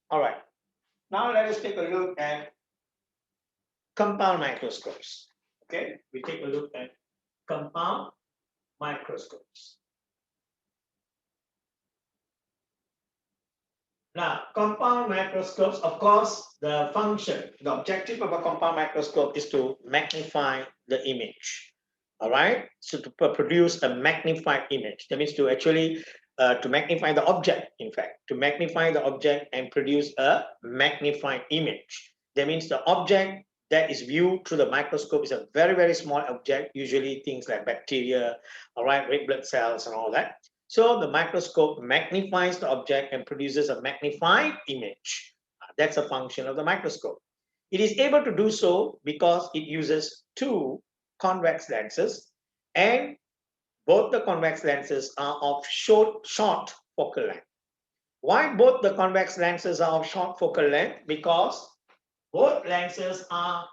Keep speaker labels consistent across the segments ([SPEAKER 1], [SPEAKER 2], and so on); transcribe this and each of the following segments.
[SPEAKER 1] All right. Now let us take a look at compound microscopes. Okay, we take a look at compound microscopes. Now, compound microscopes, of course, the function, the objective of a compound microscope is to magnify the image. All right, so to produce a magnified image, that means to actually to magnify the object, in fact, to magnify the object and produce a magnified image. That means the object that is viewed through the microscope is a very, very small object, usually things like bacteria, all right, red blood cells and all that. So the microscope magnifies the object and produces a magnified image. That's a function of the microscope. It is able to do so because it uses two convex lenses, and both the convex lenses are of short focal length. Why both the convex lenses are of short focal length? Because both lenses are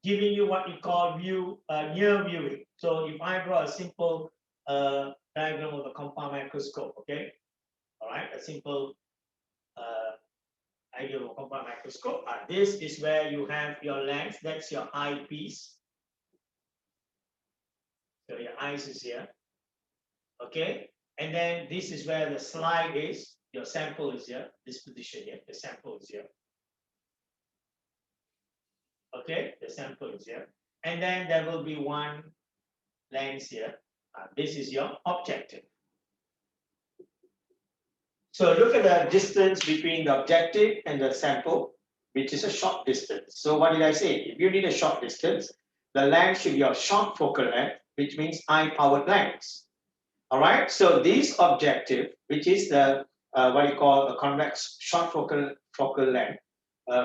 [SPEAKER 1] giving you what we call near viewing. So if I draw a simple diagram of a compound microscope, okay, all right, a simple idea of a compound microscope. This is where you have your lens, that's your eyepiece. So your eyes is here, okay, and then this is where the slide is, your sample is here, this position here, the sample is here. Okay, the sample is here. And then there will be one lens here. This is your objective. So look at the distance between the objective and the sample, which is a short distance. So what did I say? If you need a short distance, the lens should be of short focal length, which means high-powered lens. All right. So this objective, which is the what you call a convex short focal length,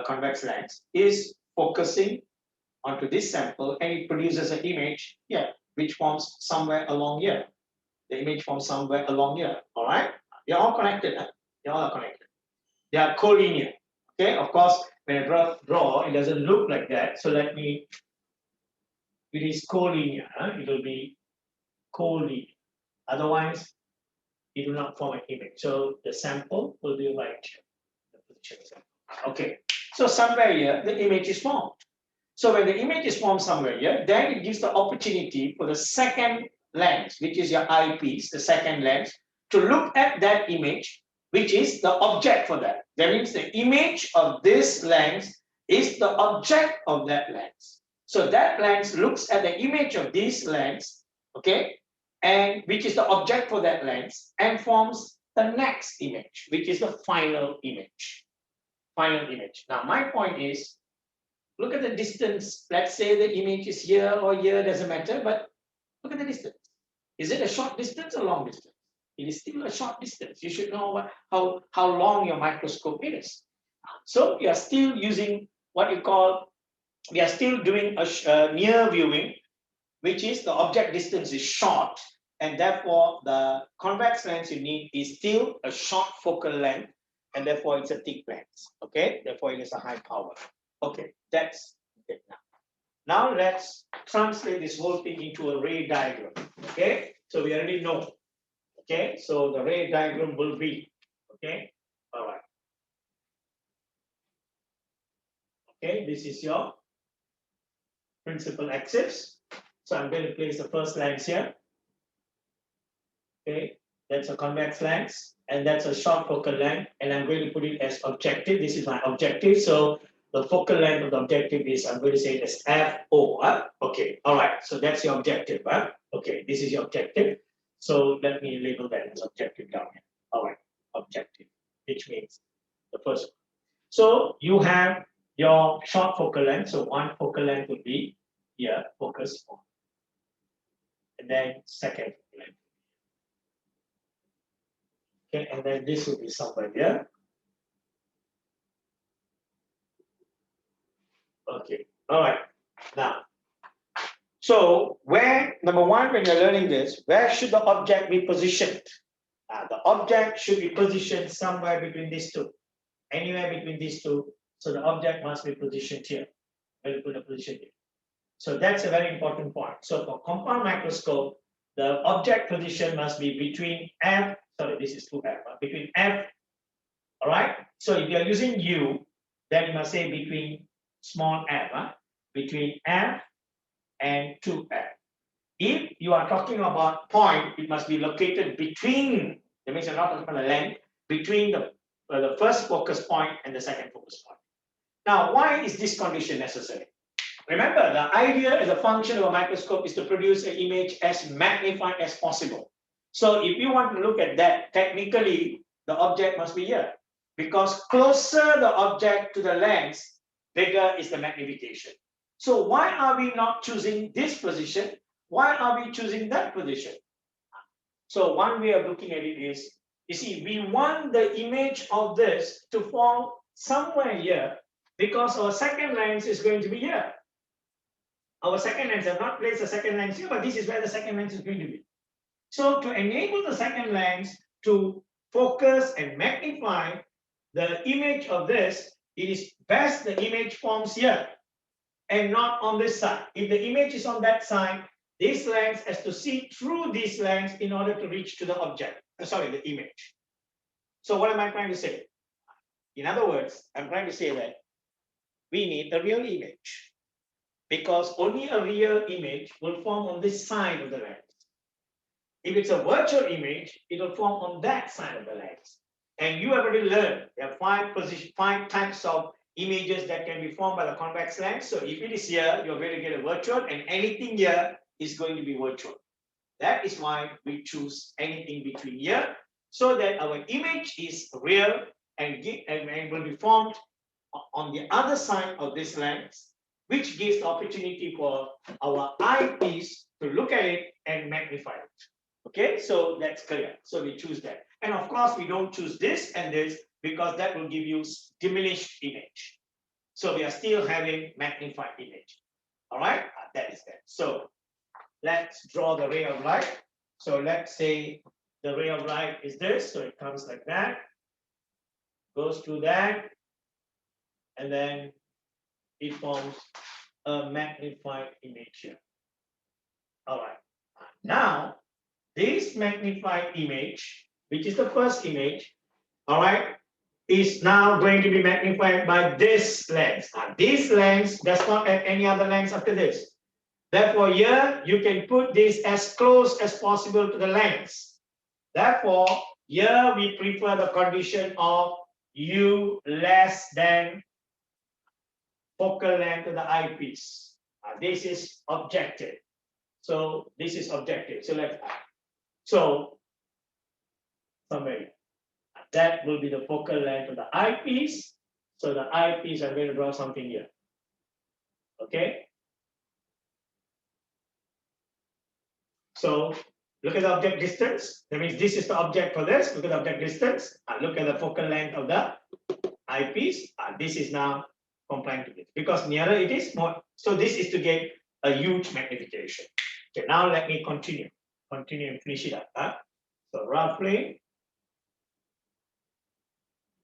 [SPEAKER 1] convex lens, is focusing onto this sample, and it produces an image here, which forms somewhere along here. The image forms somewhere along here. All right. They're all connected. Huh? They all are connected. They are collinear. Okay. Of course, when I draw, it doesn't look like that. So let me. It is collinear. Huh? It will be collinear. Otherwise, it will not form an image. So the sample will be right here. The position. Okay. So somewhere here, the image is formed. So when the image is formed somewhere here, then it gives the opportunity for the second lens, which is your eyepiece, the second lens, to look at that image, which is the object for that. That means the image of this lens is the object of that lens. So that lens looks at the image of this lens, okay, and which is the object for that lens, and forms the next image, which is the final image. Final image. Now, my point is, look at the distance. Let's say the image is here or here, doesn't matter, but look at the distance. Is it a short distance or long distance? It is still a short distance. You should know how long your microscope is. So we are still using what you call, we are still doing a near viewing, which is the object distance is short, and therefore the convex lens you need is still a short focal length, and therefore it's a thick lens. Okay, therefore it is a high power. Okay, that's it now. Now let's translate this whole thing into a ray diagram. Okay, so we already know. Okay, so the ray diagram will be, okay, all right. Okay, this is your principal axis. So I'm going to place the first lens here. Okay, that's a convex lens, and that's a short focal length, and I'm going to put it as objective. This is my objective. So the focal length of the objective is, I'm going to say it as FO. Huh? Okay, all right. So that's your objective. Huh? Okay, this is your objective. So let me label that as objective down here. All right, objective, which means the first one. So you have your short focal length. So one focal length would be here, focus on. And then second focal length. Okay, and then this will be somewhere here. Okay, all right. Now, so where, number one, when you're learning this, where should the object be positioned? The object should be positioned somewhere between these two, anywhere between these two. So the object must be positioned here. We'll put a position here. So that's a very important point. So for compound microscope, the object position must be between F, sorry, this is 2F, between F, All right. So if you are using U, then you must say between small f, between f and 2f. If you are talking about point, it must be located between. That means you're not talking about the length between the first focus point and the second focus point. Now, why is this condition necessary? Remember, the idea as a function of a microscope is to produce an image as magnified as possible. So if you want to look at that, technically, the object must be here. Because closer the object to the lens, bigger is the magnification. So why are we not choosing this position? Why are we choosing that position? So one way of looking at it is, you see, we want the image of this to fall somewhere here because our second lens is going to be here. Our second lens, I've not placed the second lens here, but this is where the second lens is going to be. So to enable the second lens to focus and magnify the image of this, it is best the image forms here and not on this side. If the image is on that side, this lens has to see through this lens in order to reach to the object, the image. So what am I trying to say? In other words, I'm trying to say that we need a real image because only a real image will form on this side of the lens. If it's a virtual image, it will form on that side of the lens. And you have already learned there are five types of images that can be formed by the convex lens. So if it is here, you're going to get a virtual, and anything here is going to be virtual. That is why we choose anything between here, so that our image is real and will be formed on the other side of this lens, which gives the opportunity for our eyepiece to look at it and magnify it. Okay, so that's clear. So we choose that. And of course, we don't choose this and this because that will give you diminished image. So we are still having magnified image. All right, that is that. So let's draw the ray of light. So let's say the ray of light is this. So it comes like that, goes through that, and then it forms a magnified image here. All right, now this magnified image, which is the first image, all right, is now going to be magnified by this lens. Now, this lens does not have any other lens after this. Therefore, here you can put this as close as possible to the lens. Therefore, here we prefer the condition of U less than focal length of the eyepiece. This is objective. So this is objective. So somewhere that will be the focal length of the eyepiece. So the eyepiece, I'm going to draw something here. Okay. So look at the object distance. That means this is the object for this. Look at the object distance. Look at the focal length of the eyepiece. This is now complying to this because nearer it is more. So this is to get a huge magnification. Okay, now let me continue and finish it up. So roughly,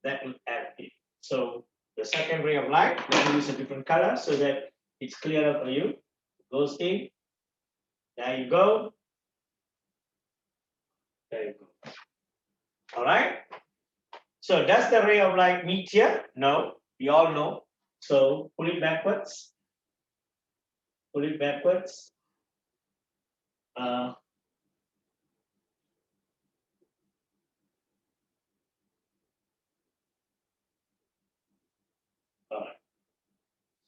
[SPEAKER 1] that will add it. So the second ray of light, let me use a different color so that it's clearer for you. Goes in. There you go. There you go. All right. So does the ray of light meet here? No, we all know. So pull it backwards. Pull it backwards. All right.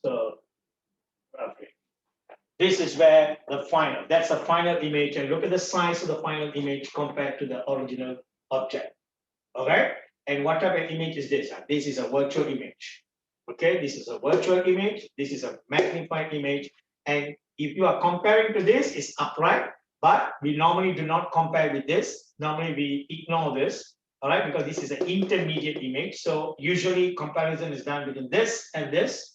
[SPEAKER 1] So roughly. This is where that's the final image, and look at the size of the final image compared to the original object. All right. And what type of image is this? This is a virtual image. Okay, this is a virtual image. This is a magnified image. And if you are comparing to this, it's upright, but we normally do not compare with this. Normally we ignore this, all right, because this is an intermediate image. So usually comparison is done between this and this.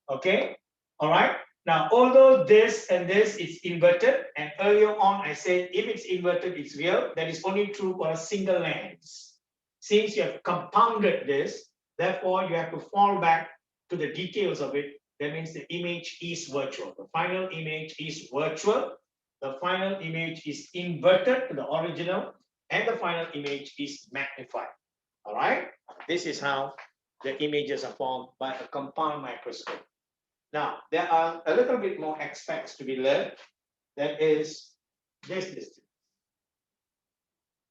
[SPEAKER 1] Okay, all right. Now, although this and this is inverted, and earlier on I said if it's inverted, it's real. That is only true for a single lens. Since you have compounded this, therefore you have to fall back to the details of it. That means the image is virtual. The final image is virtual. The final image is inverted to the original, and the final image is magnified. All right. This is how the images are formed by a compound microscope. Now, there are a little bit more aspects to be learned. That is this distance.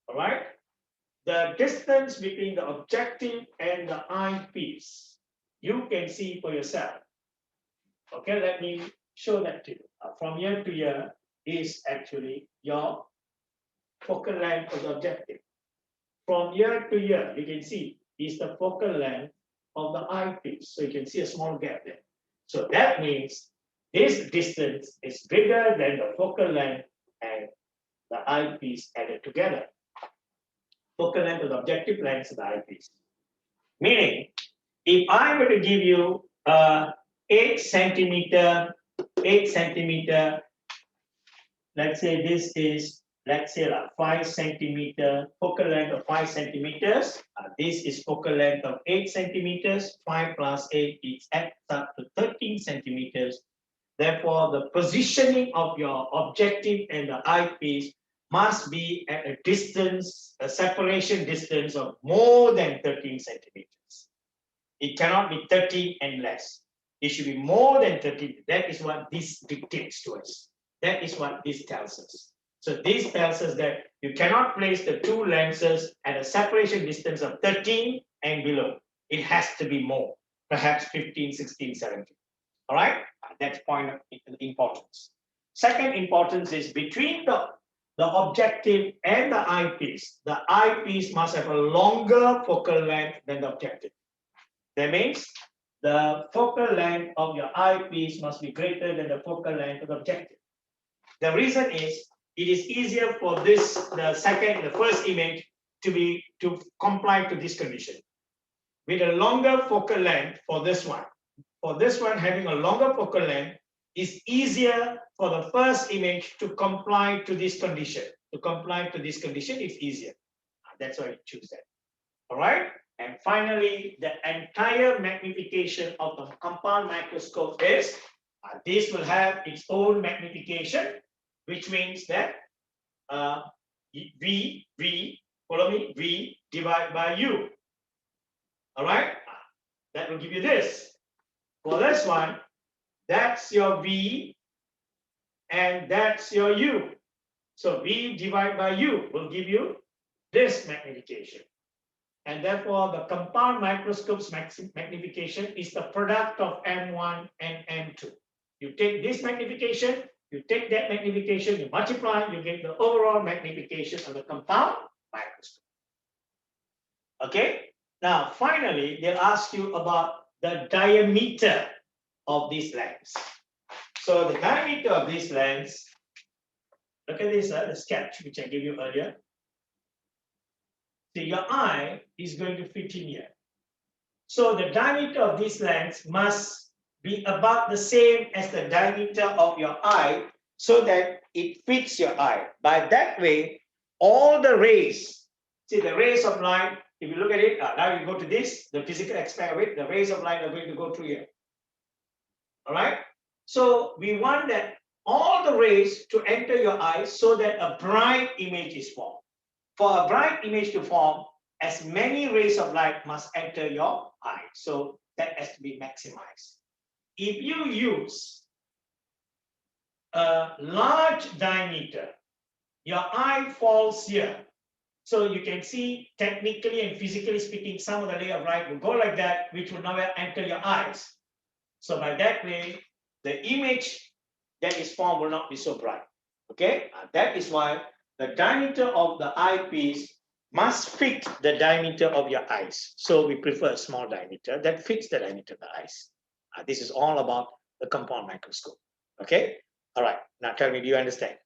[SPEAKER 1] All right. The distance between the objective and the eyepiece, you can see for yourself. Okay, let me show that to you. From here to here is actually your focal length of the objective. From here to here, you can see is the focal length of the eyepiece. So you can see a small gap there. So that means this distance is bigger than the focal length and the eyepiece added together. Focal length of the objective lens of the eyepiece. Meaning, if I were to give you 8 centimeter, let's say this is, let's say like 5 centimeter, focal length of 5 centimeters. This is focal length of 8 centimeters. 5 plus 8 is adds up to 13 centimeters. Therefore, the positioning of your objective and the eyepiece must be at a distance, a separation distance of more than 13 centimeters. It cannot be 13 and less. It should be more than 13. That is what this dictates to us. That is what this tells us. So this tells us that you cannot place the two lenses at a separation distance of 13 and below. It has to be more, perhaps 15, 16, 17. All right, that's point of importance. Second importance is between the objective and the eyepiece. The eyepiece must have a longer focal length than the objective. That means the focal length of your eyepiece must be greater than the focal length of the objective. The reason is it is easier for this, the first image to comply to this condition. With a longer focal length for this one. For this one, having a longer focal length is easier for the first image to comply to this condition. To comply to this condition, it's easier. That's why you choose that. All right. And finally, the entire magnification of the compound microscope is this will have its own magnification, which means that V, follow me, V divided by U. All right. That will give you this. For this one, that's your V and that's your U. So V divided by U will give you this magnification. And therefore, the compound microscope's magnification is the product of M1 and M2. You take this magnification, you take that magnification, you multiply, you get the overall magnification of the compound microscope. Okay? Now, finally, they'll ask you about the diameter of this lens. So the diameter of this lens, look at this, the sketch which I gave you earlier. So your eye is going to fit in here. So the diameter of this lens must be about the same as the diameter of your eye so that it fits your eye. By that way, all the rays, see the rays of light, if you look at it, now you go to this, the physical aspect of it, the rays of light are going to go through here. All right. So we want that all the rays to enter your eye so that a bright image is formed. For a bright image to form, as many rays of light must enter your eye. So that has to be maximized. If you use a large diameter, your eye falls here. So you can see technically and physically speaking, some of the ray of light will go like that, which will never enter your eyes. So by that way, the image that is formed will not be so bright. Okay, that is why the diameter of the eyepiece must fit the diameter of your eyes. So we prefer a small diameter that fits the diameter of the eyes. This is all about the compound microscope. Okay, all right. Now tell me, do you understand?